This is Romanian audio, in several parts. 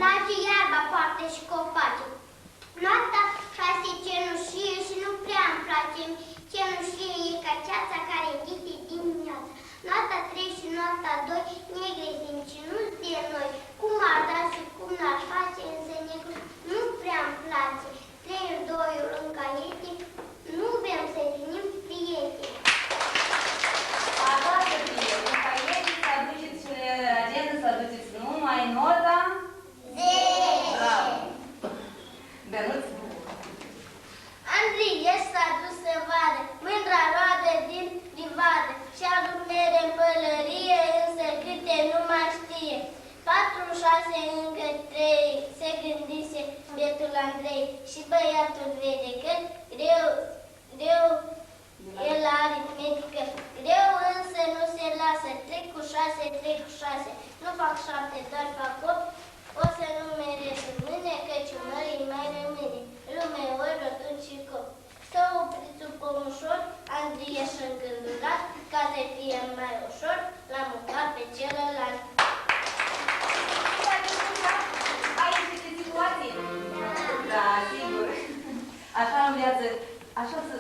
place iarba foarte și copacii. Noaptea 6 cenușie și nu prea îmi place. Cenușie e ca ceața care înghite dimineața. Noaptea 3 și noaptea 2, negre zinci, nu-s de noi. Cum ar da și cum n-ar face, însă negru nu prea îmi place. 3 ori 2 ori în caiete, nu vrem să venim prieteni. Așa să fie, în caiete să aduceți și în agenda să aduceți numai nota 10. Bravo! Dănuț? Andrie s-a dus să vadă mândra roadă din livadă și aduc mere în pălărie, însă câte nu mai știe. 4, 6, încă 3, se gândise bietul Andrei și băiatul vede că greu e la aritmetică. Greu însă nu se lasă, 3 cu 6, 3 cu 6, nu fac 7, doar fac 8. O să numere și mâine, căci mării mai rămâne. Lume ori rotund și cop. Să opriți un pomușor, Andrie și îngândurat, ca să fie mai ușor, l-am mutat pe celălalt. Ai niște situații? Da, sigur. Așa în viață, așa să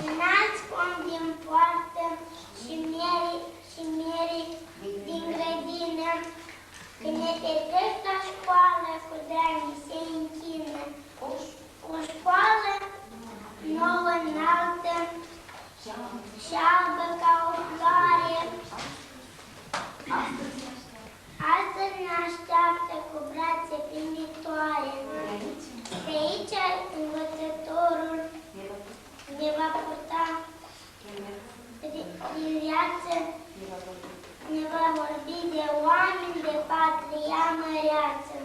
Înalți pom din poartă și mierii din grădină, când ne petreci la școală, cu drag mi se închină. O școală nouă, înaltă și albă ca o floare. Astăzi ne așteaptă cu brațe primitoare. De aici învățătorul ne va purta din viață, ne va vorbi de oameni, de patria măreață.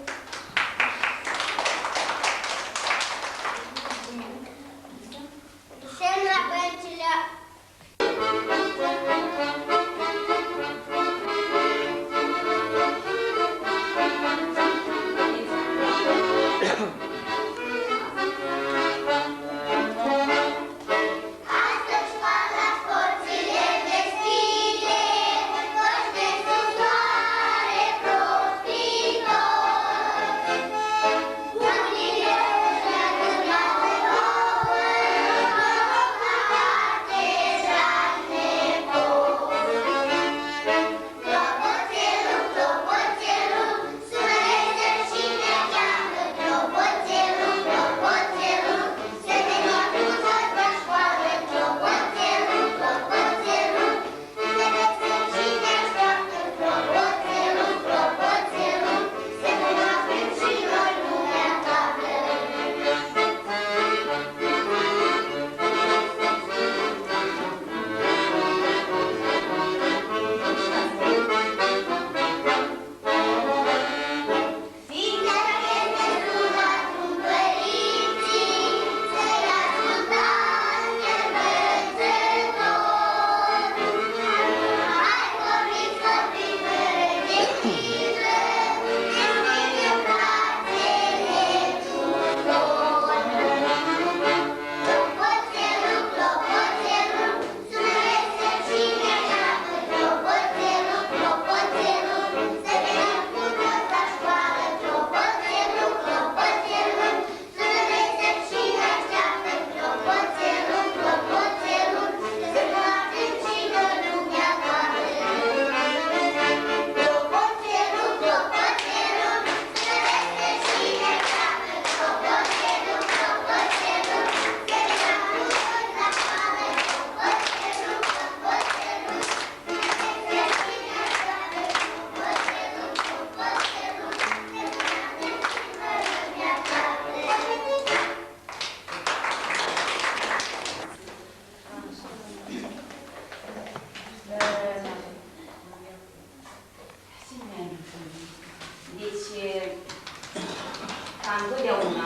Semn la băncile. Clopoțelul, sună-i să-și ne cheamă, clopoțelul.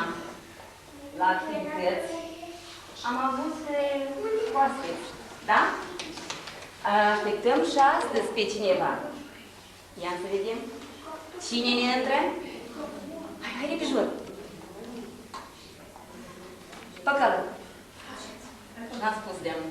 acum la activități. Am avut oaspeți, da? Așteptăm și astăzi pe cineva. Ia să vedem. Cine ne intră? Hai de pe jur. Păcălă. N-am spus de-am.